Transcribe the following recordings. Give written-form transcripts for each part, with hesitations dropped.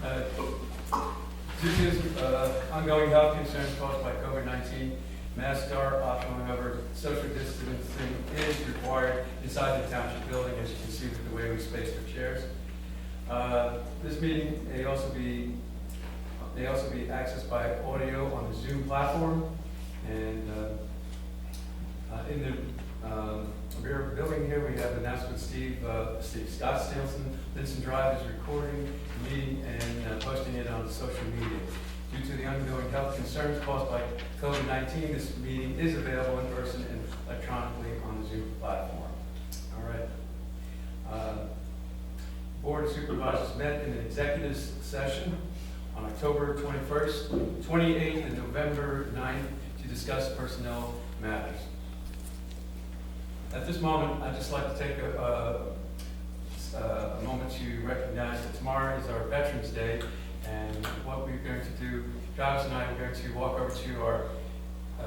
Due to ongoing health concerns caused by COVID-19, masks are optional. However, social distancing is required inside the township building, as you can see with the way we spaced our chairs. This meeting may also be accessed by audio on the Zoom platform, and in the rear building here, we have announcement. Scott Stilson, Vincent Drive is recording the meeting and posting it on social media. Due to the ongoing health concerns caused by COVID-19, this meeting is available in person and electronically on the Zoom platform. All right. Board of Supervisors met in an executive session on October 21st, 28th, and November 9th to discuss personnel matters. At this moment, I'd just like to take a moment to recognize that tomorrow is our Veterans Day, and what we're going to do, Travis and I are going to walk over to our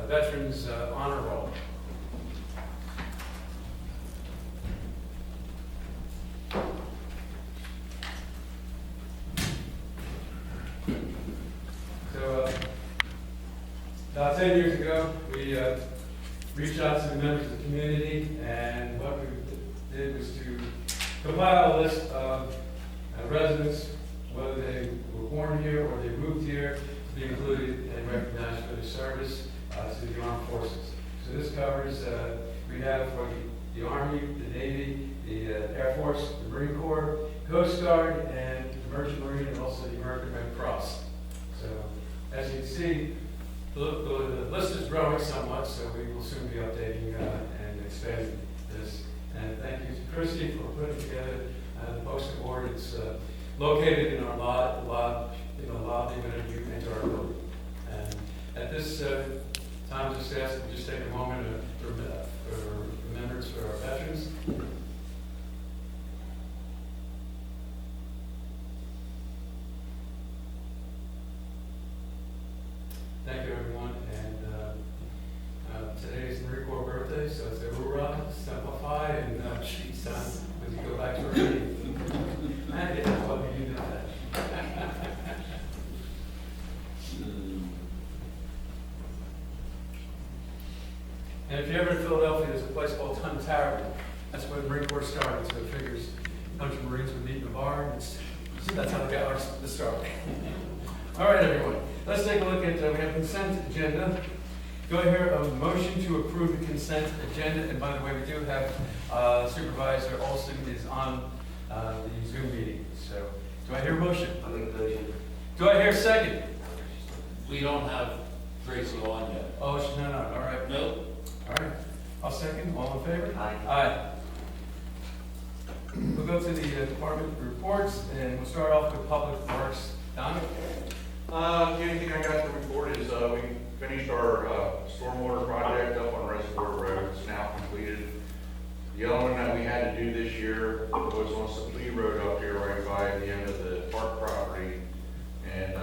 Veterans Honor Roll. So, about 10 years ago, we reached out to the members of the community, and what we did was to compile a list of residents, whether they were born here or they moved here, to be included and recognized for their service to the armed forces. So this covers, we have for the Army, the Navy, the Air Force, the Marine Corps, Coast Guard, and the Merchant Marine, and also the American Red Cross. So as you can see, the list is growing somewhat, so we will soon be updating and expanding this. And thank you to Christy for putting together the poster board. It's located in our lobby when you enter our building. And at this time, just ask that we just take a moment for remembrance for our veterans. Thank you, everyone. And today is the Marine Corps birthday, so it's a hoorah, simplify, and she's done when you go back to our meeting. I didn't love you know that. And if you're ever in Philadelphia, there's a place called Ton Tavern. That's where the Marine Corps started, so it figures a bunch of Marines would meet in a bar, and that's how they got the start. All right, everyone. Let's take a look at, we have consent agenda. Do I hear a motion to approve the consent agenda? And by the way, we do have Supervisor Olson is on the Zoom meeting. So do I hear a motion? I think motion. Do I hear a second? We don't have Tracy on yet. Oh, no. All right. Nope. All right. I'll second. All in favor? Aye. Aye. We'll go to the department reports, and we'll start off with Public Works. Don? The only thing I got to report is we finished our stormwater project up on Reservoir Road. It's now completed. The other one that we had to do this year was on Supplee Road up here right by the end of the park property. And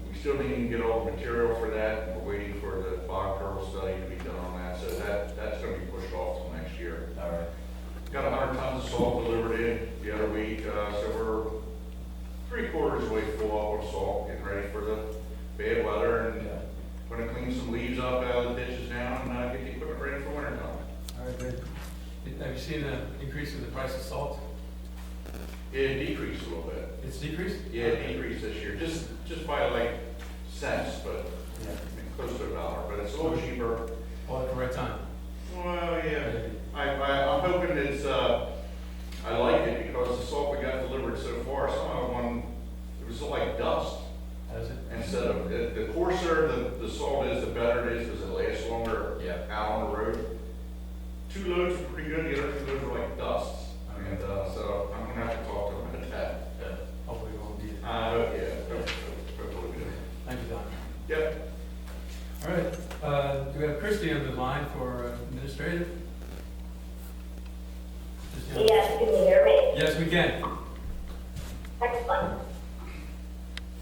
we still didn't get all the material for that. We're waiting for the bog turtle study to be done on that. So that's going to be pushed off till next year. All right. Got 100 tons of salt delivered in the other week. So we're 3/4 of the way full of salt, getting ready for the bad weather, and going to clean some leaves up out of the ditches down and get the equipment ready for winter time. All right, good. Have you seen an increase in the price of salt? It decreased a little bit. It's decreased? Yeah, it decreased this year, just by like cents, but Yeah. close to $1. But it's a little cheaper. All at the right time. Well, yeah. I'm hoping it's. I like it because the salt we got delivered so far, some of them, it was like dust. Has it? Instead of, the coarser the salt is, the better it is because it lasts longer out on the road. 2 loads were pretty good, the other 2 loads were like dust. And so I'm going to have to talk to them about that. Hopefully it won't be. Yeah, hopefully good. Thank you, Don. Yep. All right. Do we have Christie on the line for administrative? Yes, can you hear me? Yes, we can. Excellent.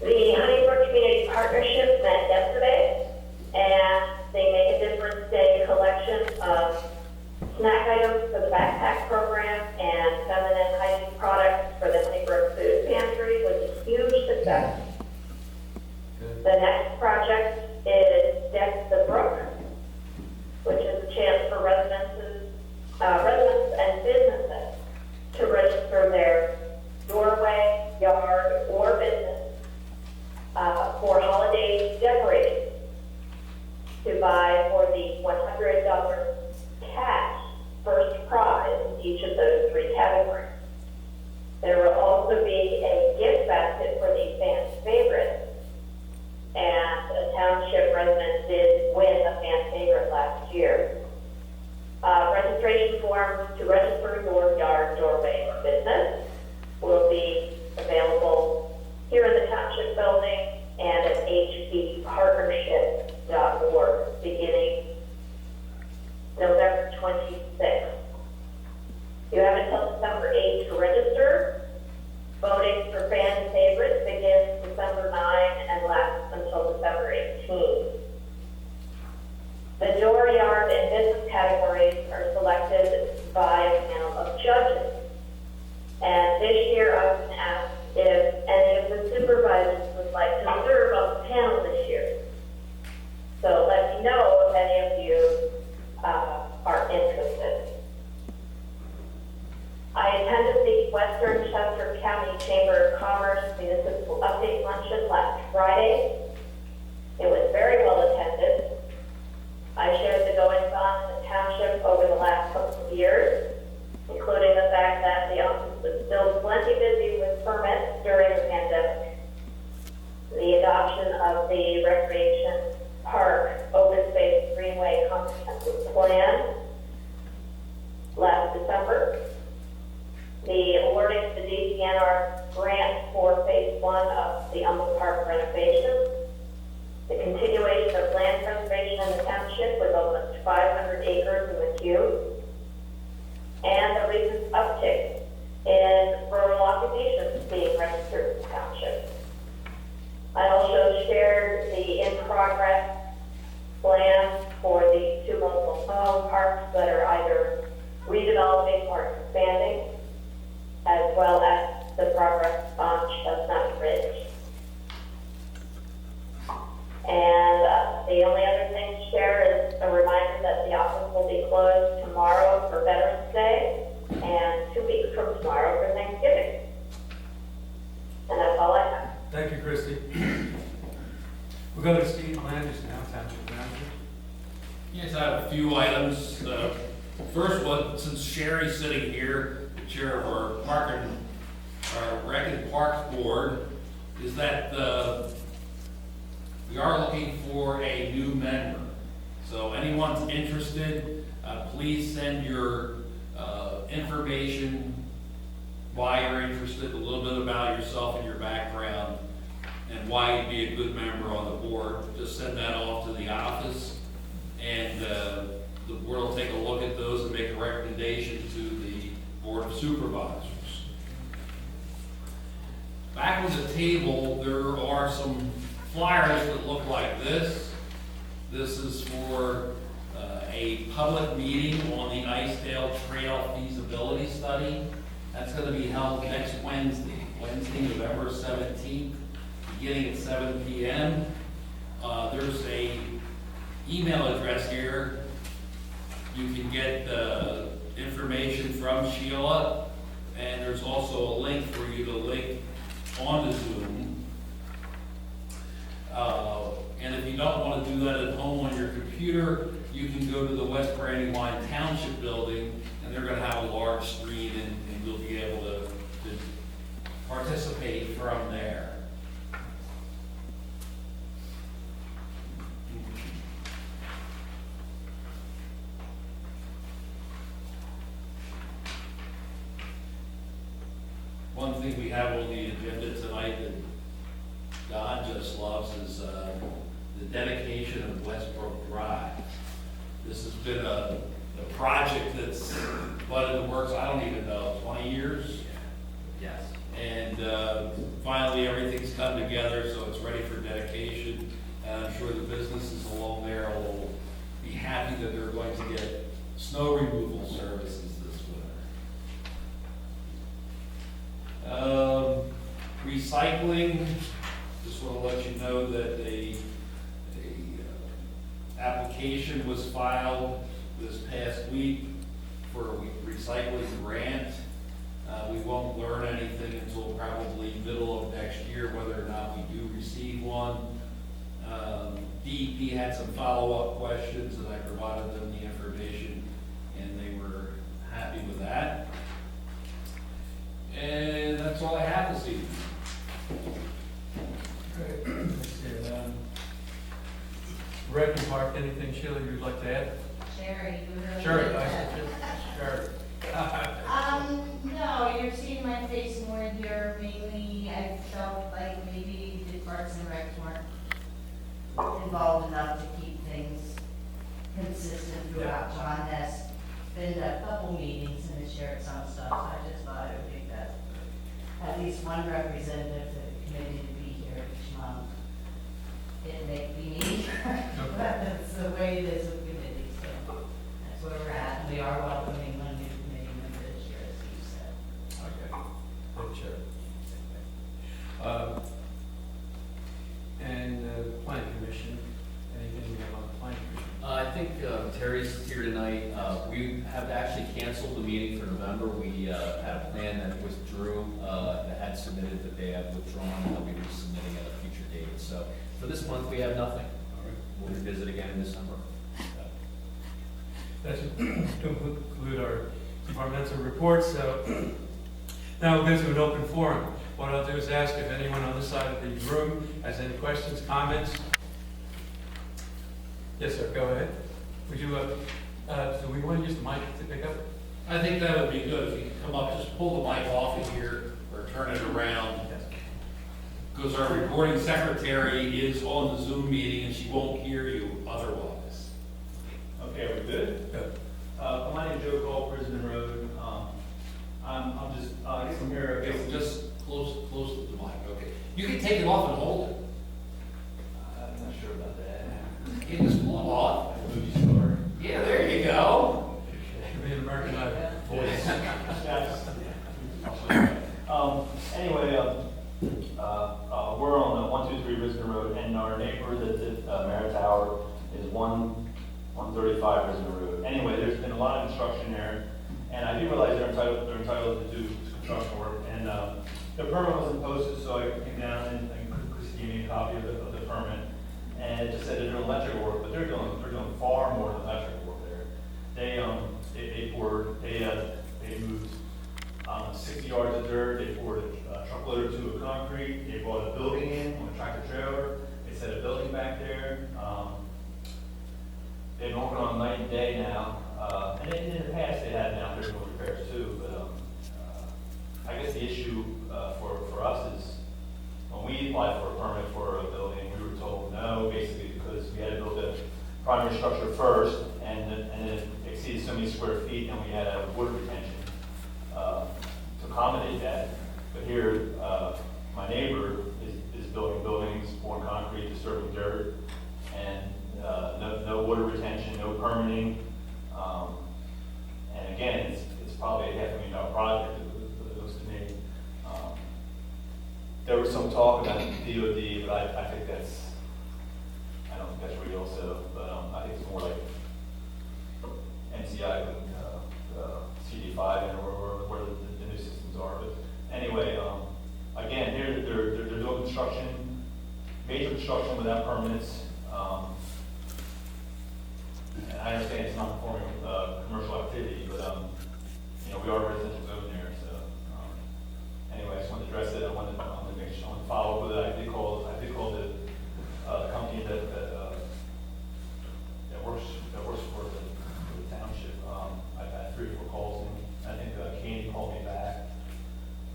The Honeybrook Community Partnership met yesterday, and they make a difference day collection of snack items for the backpack program and feminine hygiene products for the Honeybrook Food Pantry, which is huge accept. Okay. The next project is Deck the Brook, which is a chance for residents and businesses to register their doorway, yard, or business for holiday decorating to buy for the $100 cash first prize in each of those three categories. There will also be a gift basket for the fan favorites, and a township resident did win the fan favorite last year. Registration forms to register your yard, doorway, or business will be available here in the township building and at hbpartnership.org beginning November 26th. You have until December 8th to register. Voting for fan favorites begins December 9 and lasts until December 18. The door, yard, and business categories are selected by a panel of judges. And this year I was asked if any of the supervisors would like to serve on the panel this year. So let me know if any of you are interested. I attended the Western Chester County Chamber of Commerce Municipal Update Luncheon last Friday. It was very well attended. I shared the goings-on in the township over the last couple of years, including the fact that the office was still plenty busy with permits during the pandemic. The adoption of the Recreation Park Open Space Greenway Comprehensive Plan last December. The awarding of the DCNR grant for Phase 1 of the Umble Park renovation. The continuation of land preservation in the township with almost 500 acres in the queue. And the recent uptick in rural occupations being registered in the township. I also shared the in-progress plan for the two mobile home parks that are either redeveloping or expanding, as well as the progress on Chestnut Ridge. And the only other thing to share is a reminder that the office will be closed tomorrow for Veterans Day and 2 weeks from tomorrow for Thanksgiving. And that's all I have. Thank you, Christie. We'll go to Steve Landis now, Township Manager. Yes, I have a few items. First one, since Sherry's sitting here, the chair of our Rec and Parks Board, is that we are looking for a new member. So anyone's interested, please send your information, why you're interested, a little bit about yourself and your background, and why you'd be a good member on the board. Just send that off to the office, and the board will take a look at those and make a recommendation to the Board of Supervisors. Back on the table, there are some flyers that look like this. This is for a public meeting on the Icedale Trail feasibility study. That's going to be held next Wednesday, November 17th, beginning at 7 p.m. There's a email address here. You can get information from Sheila, and there's also a link for you to link on the Zoom. And if you don't want to do that at home on your computer, you can go to the West Brandywine Township building, and they're going to have a large screen, and you'll be able to participate from there. One thing we have on the agenda tonight that Don just loves is the dedication of Westbrook Drive. This has been a project that's been in the works, I don't even know, 20 years? Yes. And finally, everything's come together, so it's ready for dedication. And I'm sure the businesses along there will be happy that they're going to get snow removal services this winter. Recycling, Just want to let you know that application was filed this past week for a recycling grant. We won't learn anything until probably middle of next year whether or not we do receive one. DEP had some follow-up questions and I provided them the information and they were happy with that. And that's all I have this evening. Great. Let's see, Rec and Park, anything, Sheila, you'd like to add? Sherry, you really Sure. like that. Sure. No, you're seeing my face more here, mainly I felt like maybe the Parks and Recs weren't involved enough to keep things consistent throughout. John has been to a couple meetings and has shared some stuff, so I just thought it would be best for at least one representative of the committee to be here each month. It may be me, but that's the way it is with committees, so that's where we're at. We are welcoming one new committee member this year, as you said. Okay. Good, sure. And Planning Commission, anything we have on the Planning Commission? I think Terry's here tonight. We have actually canceled the meeting for November. We had a plan that withdrew, that had submitted, that they have withdrawn, and they'll be resubmitting at a future date. So for this month, we have nothing. We'll revisit again in December. That should conclude our departmental reports. So now we'll go to an open forum. What I'll do is ask if anyone on this side of the room has any questions, comments. Yes, sir, go ahead. Would you, do we want to use the mic to pick up? I think that would be good if you could come up, just pull the mic off of here or turn it around. Because our recording secretary is on the Zoom meeting and she won't hear you otherwise. Okay, are we good? Good. My name is Joe Cole, Prison Road. I'm just, I guess I'm here, I guess, Okay, just close to the mic, okay. You can take it off and hold it. I'm not sure about that. You can just pull it off. Movie star. Yeah, there you go. Be an American voice. Anyway, we're on 123 Risner Road, and our neighbor that's at Merritt Tower is 135 Risner Road. Anyway, there's been a lot of construction there, and I do realize they're entitled to do construction work, and the permit wasn't posted, so I came down and Chris gave me a copy of the permit, and it just said they're doing electrical work, but they're doing far more than electrical work there. They moved 60 yards of dirt, they poured a truckload or two of concrete, they brought a building in on a tractor trailer, they set a building back there. They've been working on night and day now, and in the past they had now doing repairs too, but I guess the issue for us is when we applied for a permit for a building, we were told no, basically because we had to build a primary structure first, and it exceeded so many square feet, and we had a water retention to accommodate that. But here, my neighbor is building buildings, pouring concrete, disturbing dirt, and no water retention, no permitting. And again, it's probably a $500,000 project, it looks to me. There was some talk about DOD, but I think I don't think that's real, so, but I think it's more like NCI, CD5, and where the new systems are. But anyway, again, here they're doing construction, major construction without permits. And I understand it's not performing commercial activity, but we are a residential zone there, so anyway, I just wanted to address it. I wanted to make sure, I wanted to follow up with it. I did call the company that works for the township. I've had 3 or 4 calls, and I think Candy called me back,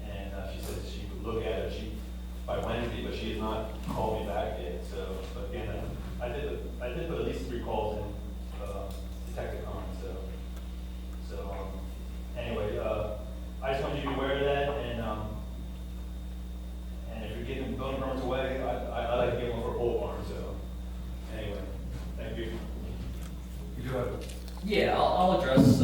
and she said she would look at it by Wednesday, but she has not called me back yet. So, but again, I did put at least 3 calls in Detective Con. So anyway, I just want you to be aware of that, and if you're getting building permits away, I like to give one for a pole barn. So anyway, thank you. You do have it. Yeah, I'll address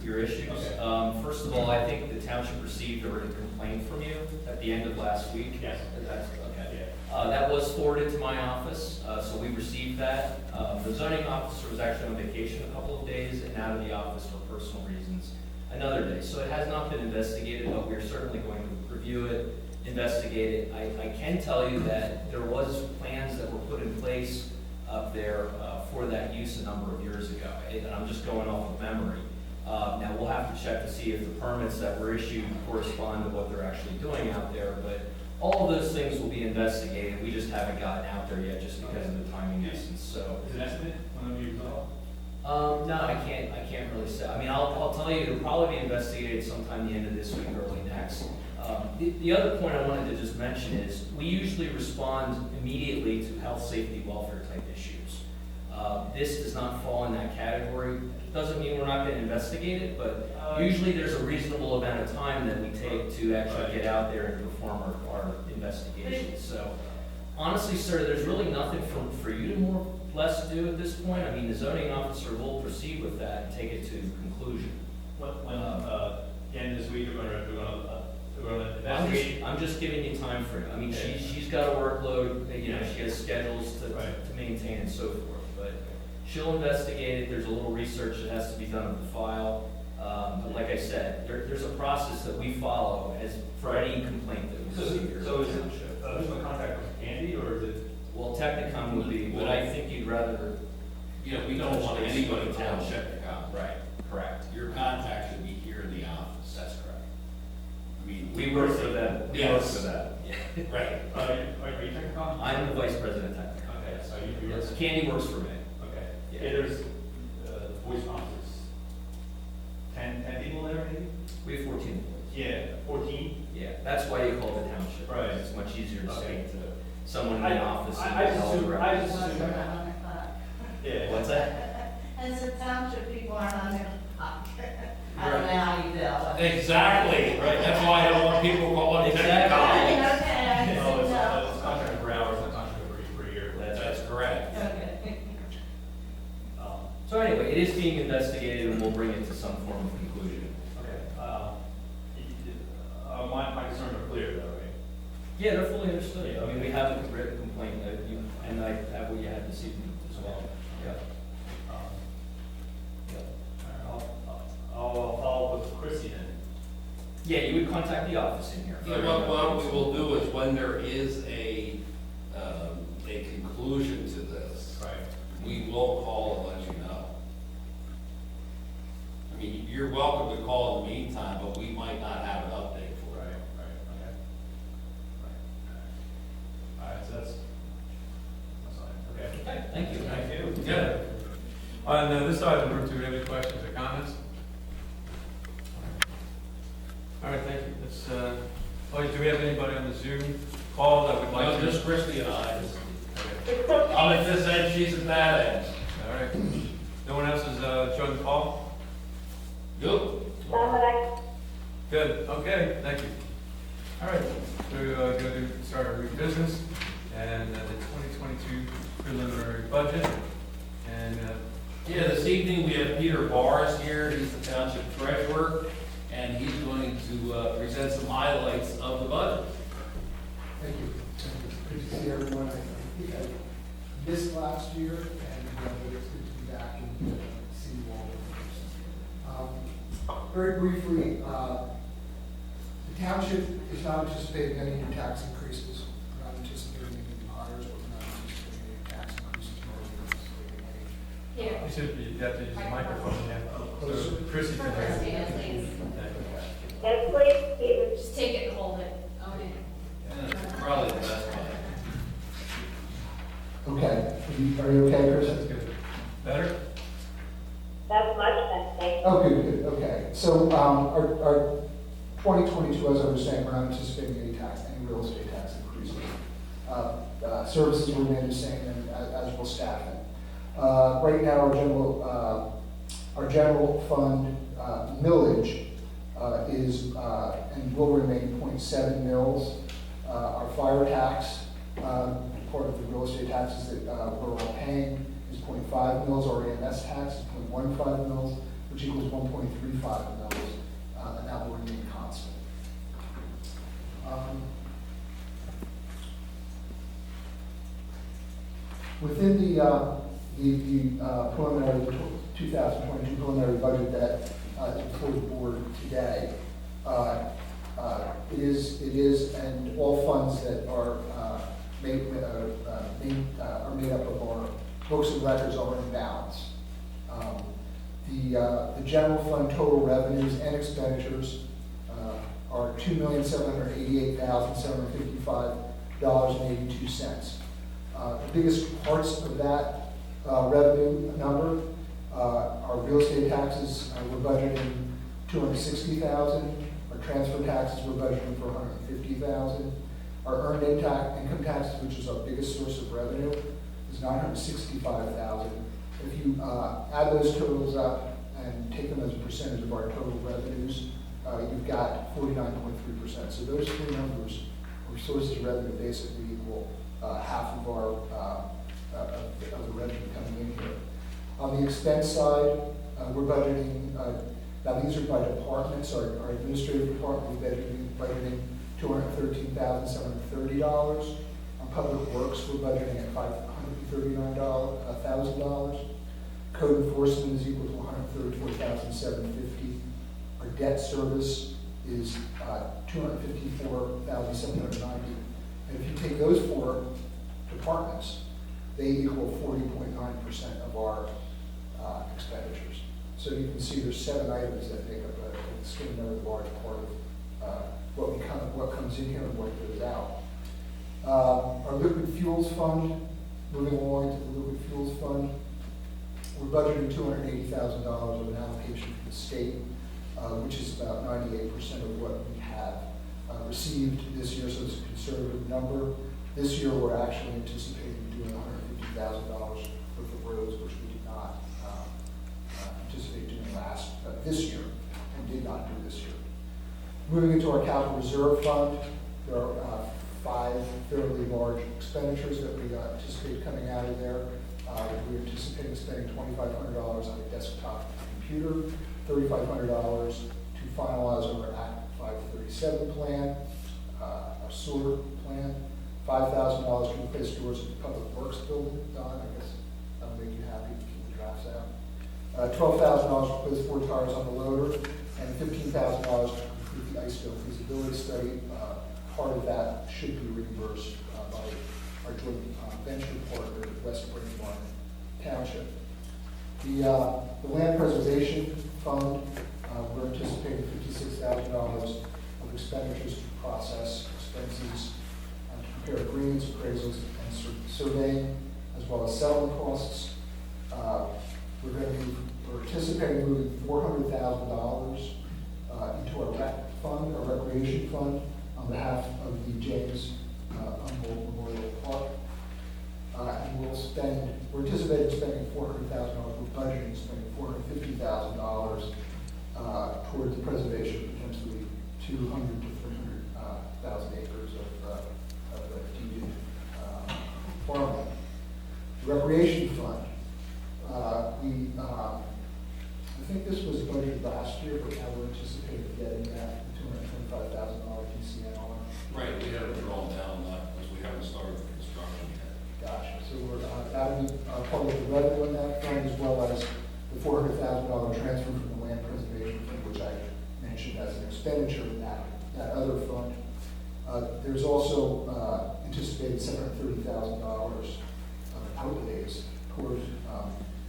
your issues. Okay. First of all, I think the township received a written complaint from you that the end of last week? Yes. That's, okay. Yeah. That was forwarded to my office, so we received that. The zoning officer was actually on vacation a couple of days and out of the office for personal reasons another day. So it has not been investigated, but we're certainly going to review it, investigate it. I can tell you that there was plans that were put in place up there for that use a number of years ago. And I'm just going off of memory. Now, we'll have to check to see if the permits that were issued correspond to what they're actually doing out there, but all of those things will be investigated. We just haven't gotten out there yet just because of the timing distance, so. Is it an estimate when it'll be resolved? No, I can't really say. I mean, I'll tell you, it'll probably be investigated sometime the end of this week, early next. The other point I wanted to just mention is, we usually respond immediately to health, safety, welfare type issues. This does not fall in that category. Doesn't mean we're not going to investigate it, but usually there's a reasonable amount of time that we take to actually get out there and perform our investigation. So honestly, sir, there's really nothing for you to more or less do at this point. I mean, the zoning officer will proceed with that and take it to conclusion. When, the end of this week, we're gonna investigate? I'm just giving you time frame. I mean, she's got a workload, you know, she has schedules to maintain and so forth. But she'll investigate it. There's a little research that has to be done with the file. But like I said, there's a process that we follow as for any complaint that we see here. So is it, who's gonna contact Andy, or is it? Well, Technicom would be, but I think you'd rather. Yeah, we don't want anybody to check the com. Right, correct. Your contact should be here in the office. That's correct. I mean, We work for that. We work Yes. for that. Yeah. Right. Are you Technicom? I'm the vice president of Technicom. Okay, so you. Yes, Candy works for me. Okay. Yeah. Yeah, there's, voice officers. 10 people there, maybe? We have 14 employees. Yeah, 14? Yeah, that's why you call it the township. Right. It's much easier to Okay. say to someone in the office. I just tell them assume, right. I just assume. Yeah. What's that? And the township people aren't on their clock. I don't know how you tell. Exactly, right, that's why I don't want people calling Exactly. Technicom. Okay, I No, see, no. it's contract for hours, not contract for a year. That's correct. Okay. So anyway, it is being investigated and we'll bring it to some form of conclusion. Okay. My concerns are clear though, right? Yeah, they're fully understood. I mean, we have a written complaint and I have what you had this evening as well. Yeah. I'll follow up with Chrissy then. Yeah, you would contact the office in here. Yeah, what we will do is when there is a conclusion to this, Right. we will call and let you know. I mean, you're welcome to call in the meantime, but we might not have an update for Right, it. right, okay. Right. All right, so that's fine, okay. Okay, thank you. Thank you. Good. On this side of the room, do we have any questions or comments? All right, thank you. Do we have anybody on the Zoom call that would like Well, to? just Christie and I. Okay. I'm at this end, she's at that end. All right. No one else has joined the call? Good. Good, okay, thank you. All right, we're going to start our new business and the 2022 preliminary budget. And Yeah, this evening we have Peter Barrs here, he's the township treasurer, and he's going to present some highlights of the budget. Thank you. Good to see everyone. I think I missed last year, and but it's good to be back and see you all. Very briefly, the township is not anticipating any new tax increases. We're not anticipating any new hires. We're not anticipating any tax increases. Nor are we anticipating any. Here. you have to use the microphone, yeah. So Chrissy can hear Chrissy, you. yes, please. Yes, please. Just take it and hold it. Okay. And it's probably the best one. Okay. Are you okay, Chris? That's good. Better? That's much better, thank you. Oh, good, good, okay. So, our 2022, as I was saying, we're not anticipating any real estate tax increases. Services remain the same, and as will staffing. Right now, our general fund millage is, and will remain 0.7 mils. Our fire tax, part of the real estate taxes that we're all paying, is 0.5 mils. Our EMS tax is 0.15 mils, which equals 1.35 mils, and that will remain constant. Within the preliminary 2022 preliminary budget that is before the board today, it is, and all funds that are made up of our books and records are in balance. The general fund total revenues and expenditures are $2,788,755.82. The biggest parts of that revenue number are real estate taxes. We're budgeting $260,000. Our transfer taxes, we're budgeting for $150,000. Our earned income taxes, which is our biggest source of revenue, is $965,000. If you add those totals up and take them as a percentage of our total revenues, you've got 49.3%. So those three numbers, or sources of revenue, basically equal half of our of the revenue coming in here. On the expense side, we're budgeting. Now these are by departments. Our administrative department, we're budgeting $213,730. On public works, we're budgeting at $539,000. Code enforcement is equal to $134,750. Our debt service is $254,790. And if you take those four departments, they equal 40.9% of our expenditures. So you can see there's 7 items that make up an extraordinarily large part of what comes in here and what goes out. Our liquid fuels fund, moving along to the liquid fuels fund, we're budgeting $280,000 of an allocation from the state, which is about 98% of what we have received this year, so it's a conservative number. This year, we're actually anticipating doing $150,000 worth of roads, which we did not anticipate doing this year, and did not do this year. Moving into our capital reserve fund, there are 5 fairly large expenditures that we anticipate coming out of there. We're anticipating spending $2,500 on a desktop computer, $3,500 to finalize our Act 537 plan, our sewer plan, $5,000 to replace doors at the Public Works building. Don, I guess that'll make you happy to keep the drafts out. $12,000 to replace 4 tires on the loader, and $15,000 to complete the Icedale feasibility study. Part of that should be reimbursed by our joint venture partner, West Brainwater Township. The land preservation fund, we're anticipating $56,000 of expenditures to process expenses, to prepare agreements, appraisals, and surveying, as well as settlement costs. We're anticipating moving $400,000 into our rec fund, our recreation fund, on behalf of the James Humboldt Memorial Park. And we're anticipating spending $400,000, we're budgeting spending $450,000 towards the preservation of potentially 200 to 300,000 acres of deeded farmland. The recreation fund, I think this was budgeted last year, but now we're anticipating getting that $225,000 TCN on. Right, we haven't drawn down that because we haven't started the construction yet. Gotcha. So that'll be part of the revenue in that fund, as well as the $400,000 transfer from the land preservation fund, which I mentioned as an expenditure in that other fund. There's also anticipated $730,000 of outlays towards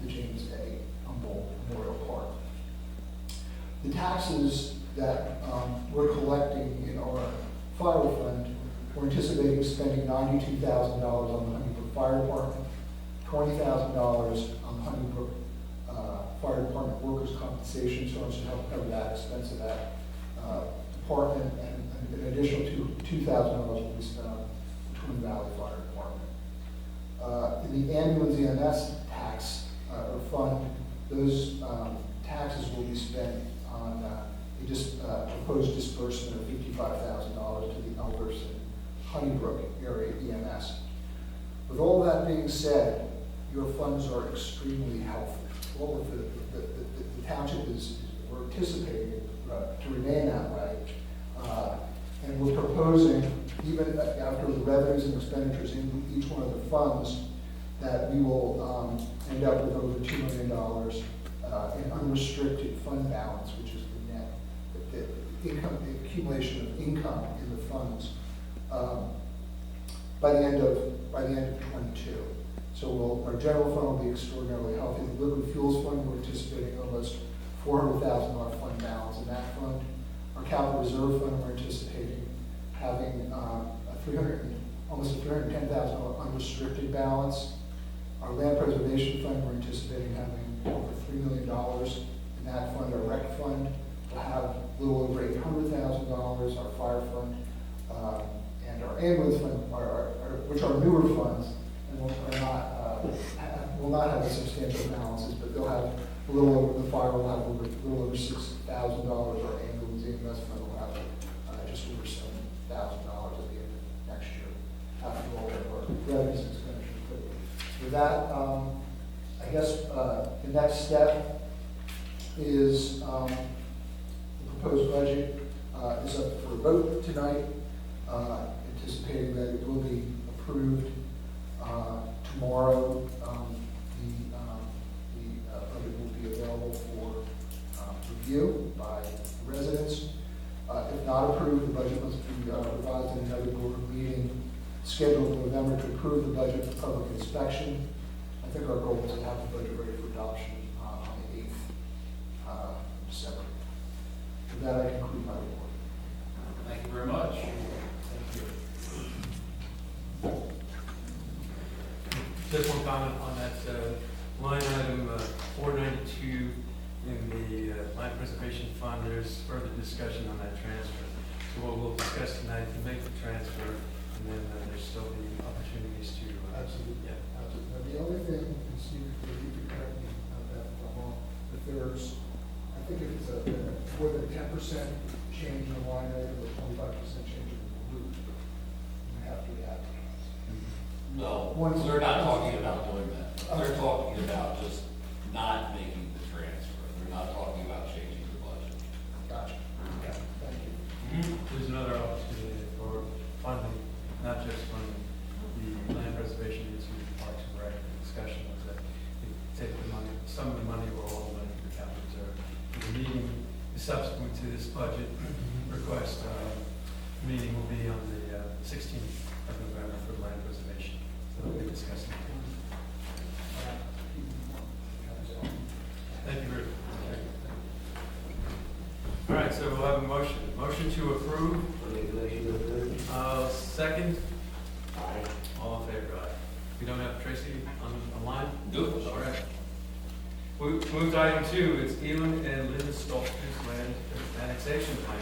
the James A. Humboldt Memorial Park. The taxes that we're collecting in our fire fund, we're anticipating spending $92,000 on the Honeybrook Fire Department, $20,000 on the Honeybrook Fire Department Workers' Compensation Insurance to help cover that expense of that department, and an additional $2,000 will be spent on the Twin Valley Fire Department. In the ambulance EMS tax or fund, those taxes will be spent on proposed disbursement of $55,000 to the Elvers and Honeybrook area EMS. With all that being said, your funds are extremely healthy. All of the township we're anticipating to remain that way. And we're proposing, even after the revenues and expenditures in each one of the funds, that we will end up with over $2 million in unrestricted fund balance, which is the net, the income, the accumulation of income in the funds by the end of 22. So our general fund will be extraordinarily healthy. The liquid fuels fund, we're anticipating almost $400,000 fund balance in that fund. Our capital reserve fund, we're anticipating having almost a $310,000 unrestricted balance. Our land preservation fund, we're anticipating having over $3 million in that fund. Our rec fund will have a little over $800,000. Our fire fund and our ambulance fund, which are newer funds, and will not have substantial balances, but they'll have a little over, the fire will have a little over $6,000. Our ambulance EMS fund will have just over $7,000 at the end of next year, after all of our revenues and expenditures. But with that, I guess the next step is the proposed budget is up for a vote tonight, anticipating that it will be approved tomorrow. The budget will be available for review by residents. If not approved, the budget must be revised in another board meeting scheduled in November to approve the budget for public inspection. I think our goal is to have the budget ready for adoption on the 8th of December. With that, I conclude my report. Thank you very much. Thank you. Just one comment on that line item 492 in the land preservation fund. There's further discussion on that transfer. So what we'll discuss tonight to make the transfer, and then there's still the opportunities to. Absolutely. Yeah. Absolutely. Now, the only thing, and Steve, if you could correct me on that if I'm wrong, if there's, I think if it's more than 10% change in the line item or 25% change in the route, you have to re-advertise. No, Once- they're not talking about doing that. They're talking about just not making the transfer. They're not talking about changing the budget. Gotcha. Okay, thank you. There's another opportunity for funding, not just from the land preservation into Parks and Rec. The discussion was that they take the money, some of the money or all the money from the capital reserve. The meeting subsequent to this budget request, meeting will be on the 16th of November for land preservation. So we'll be discussing it. Thank you very much. All right, so we'll have a motion. Motion to approve. Second. Aye. All in favor, aye. We don't have Tracy online? Nope. All right. Move to item 2, it's Elon and Linda Stoltzfus land annexation plan.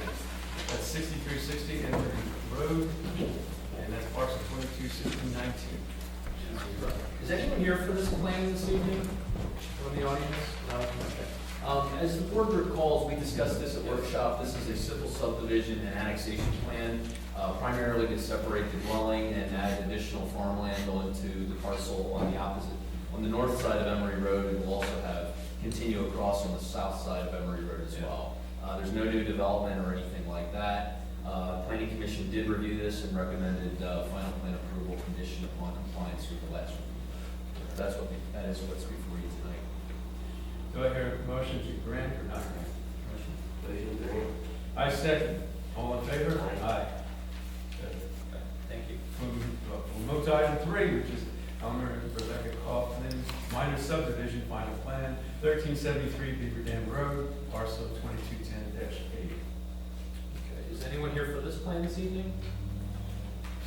That's 6360 Emory Road, and that's parcel 221619. Is anyone here for this plan this evening? From the audience? No? Okay. As the board recalls, we discussed this at workshop. This is a simple subdivision and annexation plan, primarily to separate the dwelling and add additional farmland onto the parcel on the opposite, on the north side of Emory Road, and we'll also continue across on the south side of Emory Road as well. There's no new development or anything like that. Planning Commission did review this and recommended final plan approval conditioned upon compliance with the last review. That is what's before you tonight. Do I hear a motion to grant or not grant? Motion. I second. All in favor? Aye. Good. Thank you. We'll move to item 3, which is Elmer and Rebecca Kaufman, minor subdivision, final plan, 1373 Beaver Dam Road, parcel 2210-8. Okay, is anyone here for this plan this evening?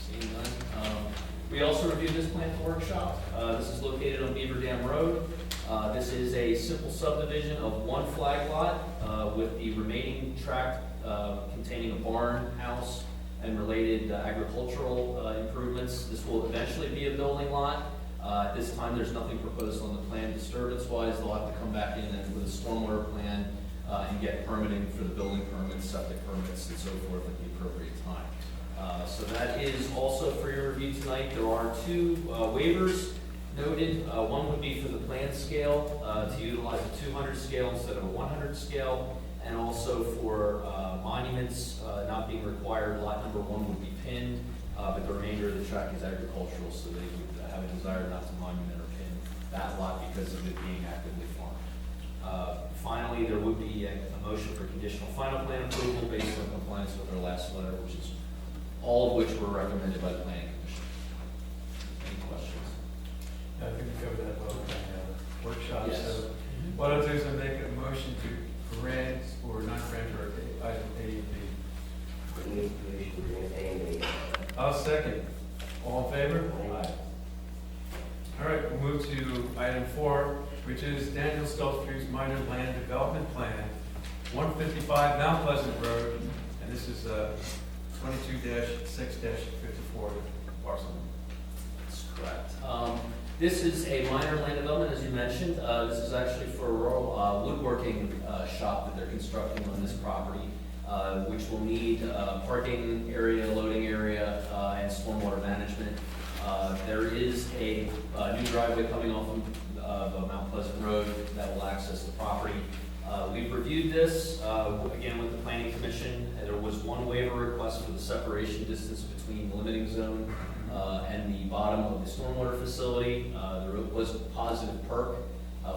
Seeing none. We also reviewed this plan at the workshop. This is located on Beaver Dam Road. This is a simple subdivision of one flag lot with the remaining tract containing a barn, house, and related agricultural improvements. This will eventually be a building lot. At this time, there's nothing proposed on the plan disturbance-wise. They'll have to come back in and with a stormwater plan and get permitting for the building permits, septic permits, and so forth at the appropriate time. So that is also for your review tonight. There are 2 waivers noted. One would be for the plan scale to utilize a 200 scale instead of a 100 scale, and also for monuments not being required. Lot number 1 would be pinned, but the remainder of the tract is agricultural, so they would have a desire not to monument or pin that lot because of it being actively farmed. Finally, there would be a motion for conditional final plan approval based on compliance with our last letter, which is all of which were recommended by the planning commission. Any questions? I think we covered that both in the workshop, Yes. so what I'll do is I'll make a motion to grant or not grant or item A and B. I'll second. All in favor? Aye. All right, we'll move to item 4, which is Daniel Stoltzfus minor land development plan, 155 Mount Pleasant Road, and this is 22-6-54 parcel. That's correct. This is a minor land development, as you mentioned. This is actually for a rural woodworking shop that they're constructing on this property, which will need parking area, loading area, and stormwater management. There is a new driveway coming off of Mount Pleasant Road that will access the property. We've reviewed this, again, with the planning commission. There was one waiver request for the separation distance between the limiting zone and the bottom of the stormwater facility. There was positive perk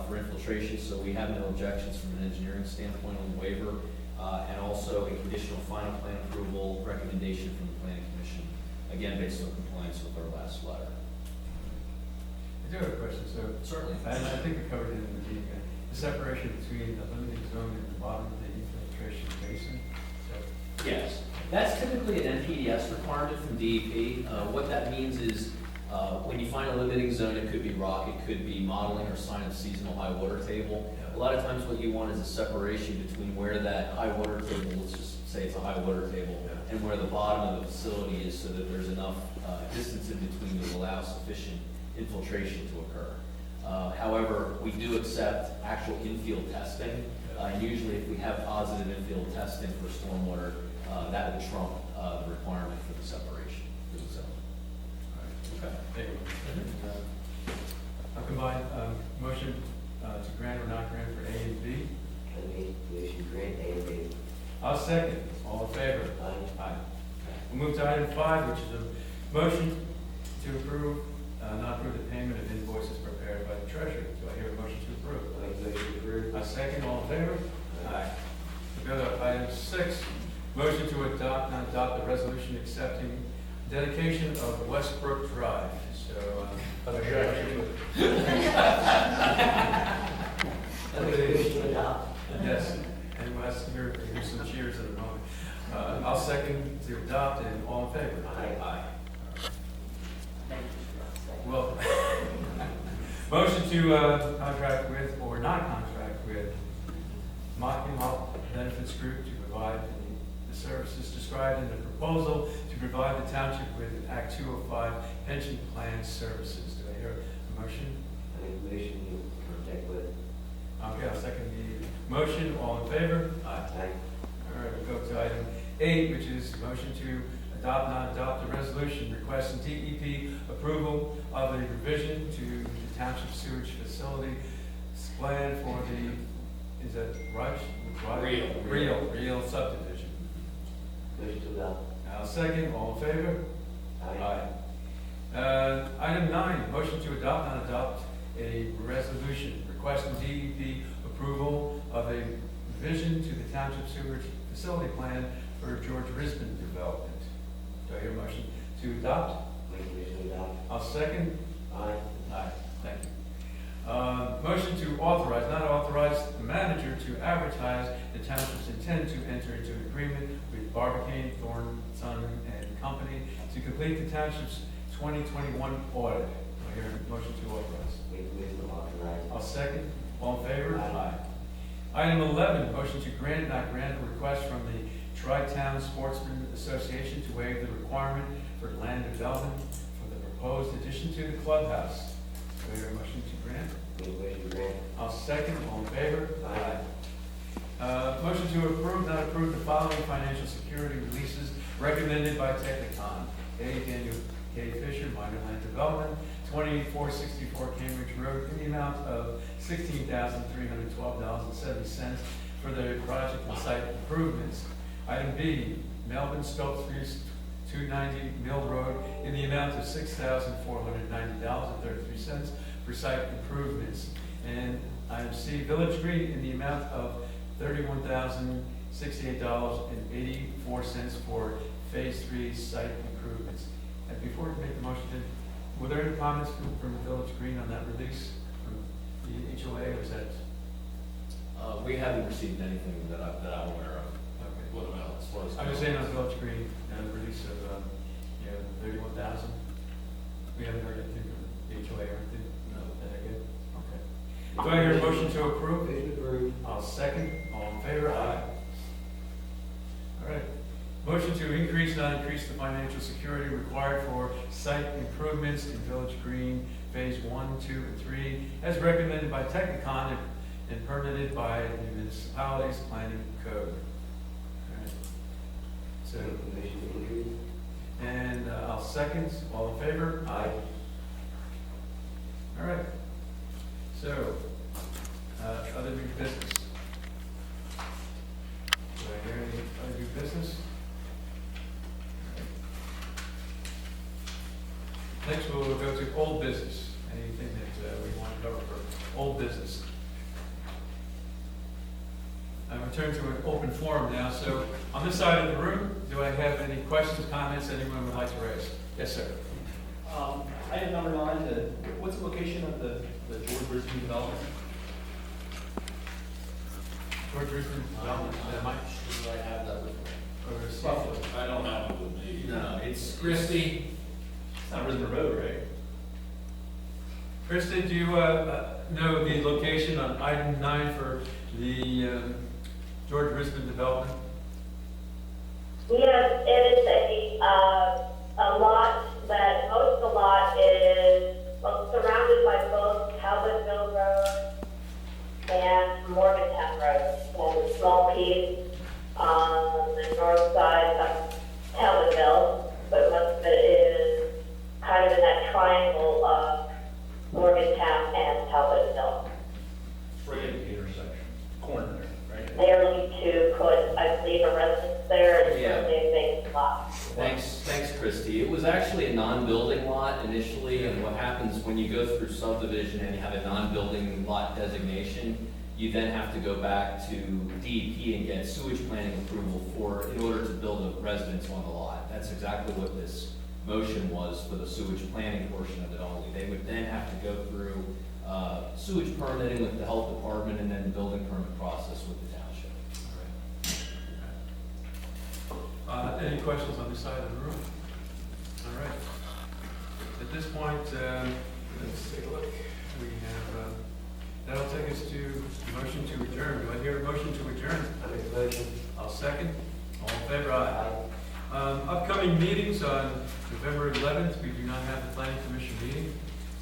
for infiltration, so we have no objections from an engineering standpoint on the waiver. And also a conditional final plan approval recommendation from the planning commission, again, based on compliance with our last letter. I do have a question, so. Certainly. And I think we covered it in the meeting, the separation between the limiting zone and the bottom of the infiltration basin. So, Yes, that's typically an NPDS requirement from DEP. What that means is, when you find a limiting zone, it could be rock, it could be modeling or sign of seasonal high water table. A lot of times what you want is a separation between where that high water table, let's just say it's a high water table, and where the bottom of the facility is, so that there's enough distance in between to allow sufficient infiltration to occur. However, we do accept actual infield testing, and usually if we have positive infield testing for stormwater, that would trump the requirement for the separation for the zone. okay, thank you. I'll combine motion to grant or not grant for A and B. I'll second. All in favor? Aye. We'll move to item 5, which is a motion to approve, not approve the payment of invoices prepared by the treasurer. Do I hear a motion to approve? I second. All in favor? Aye. We go to item 6, motion to adopt, not adopt the resolution accepting dedication of West Brook Drive. So, do I hear a motion to Yes, and we'll have to hear some cheers in a moment. I'll second to adopt, and all in favor? Aye. Well, motion to contract with or not contract with Mocking Health Benefits Group to provide the services described in the proposal to provide the township with Act 205 pension plan services. Do I hear a motion? Okay, I'll second the motion. All in favor? Aye. All right, we'll go to item 8, which is motion to adopt, not adopt a resolution requesting DEP approval of a revision to the township sewage facility plan for the, is that Rush? Real subdivision. I'll second. All in favor? Aye. Item 9, motion to adopt, not adopt a resolution requesting DEP approval of a revision to the township sewage facility plan for George Risbon development. Do I hear a motion to adopt? I'll second. Aye. Thank you. Motion to authorize, not authorize the manager to advertise the township's intent to enter into an agreement with Barbicane, Thorne, Son and Company to complete the township's 2021 audit. Do I hear a motion to authorize? I'll second. All in favor? Aye. Item 11, motion to grant, not grant a request from the Tri-Town Sportsman Association to waive the requirement for land development for the proposed addition to the clubhouse. Do I hear a motion to grant? I'll second. All in favor? Aye. Motion to approve, not approve the following financial security releases recommended by Technicon. A, Daniel K. Fisher, minor land development, 2464 Cambridge Road, in the amount of $16,312.70 for the project and site improvements. Item B, Melvin Stoltzfus, 290 Mill Road in the amount of $6,490.33 for site improvements. And item C, Village Green in the amount of $31,068.84 for Phase 3 site improvements. And before we make the motion, were there any comments from Village Green on that release from the HOA, or is that? We haven't received anything that I'm aware of. Okay. What about as far as? I was saying on Village Green, the release of, 31,000. We haven't heard anything from the HOA or anything? No. Is that good? Okay. Do I hear a motion to approve? I'll second. All in favor? Aye. All right. Motion to increase, not increase the financial security required for site improvements in Village Green Phase 1, 2, and 3, as recommended by Technicon and permitted by the municipality's planning code. All right. So, and I'll second. All in favor? Aye. All right. So, other new business. Do I hear any other new business? Next, we'll go to old business. Anything that we want to cover for old business. I'm going to turn to an open forum now. So on this side of the room, do I have any questions, comments anyone would like to raise? Yes, sir. Item number 9, what's the location of the George Brisbane development? George Richmond Development, Mike? Do I have that with me? Or Steve? Roughly. I don't have it with me. No, it's Christie, It's not Brisbane Road, right? Kristen, do you know the location on item 9 for the George Richmond Development? Yes, it is a lot that, most of the lot is surrounded by both Talbotville Road and Morgantown Road. And a small piece on the north side of Talbotville, but most of it is kind of in that triangle of Morgantown and Talbotville. Right at the intersection, corner there, right? They are looking to put, I believe, a residence there, and Yeah. they vacant lot. Thanks, Christie. It was actually a non-building lot initially, and what happens when you go through subdivision and you have a non-building lot designation, you then have to go back to DEP and get sewage planning approval in order to build a residence on the lot. That's exactly what this motion was for the sewage planning portion of it only. They would then have to go through sewage permitting with the health department and then the building permit process with the township. Any questions on this side of the room? All right. At this point, let's take a look. We have, that'll take us to motion to adjourn. Do I hear a motion to adjourn? I make a motion. I'll second. All in favor? Aye. Upcoming meetings on November 11th, we do not have the Planning Commission meeting.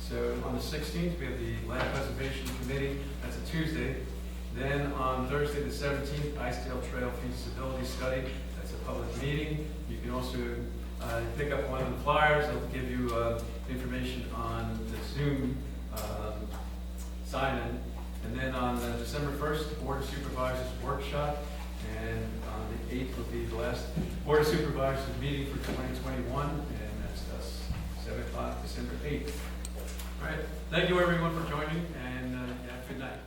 So on the 16th, we have the Land Preservation Committee. That's a Tuesday. Then on Thursday, the 17th, Icedale Trail Feasibility Study. That's a public meeting. You can also pick up one of the flyers. It'll give you information on the Zoom sign-in. And then on December 1st, the Board of Supervisors workshop. And on the 8th will be the last Board of Supervisors meeting for 2021. And that's us, 7 o'clock, December 8th. All right. Thank you, everyone, for joining, and have a good night.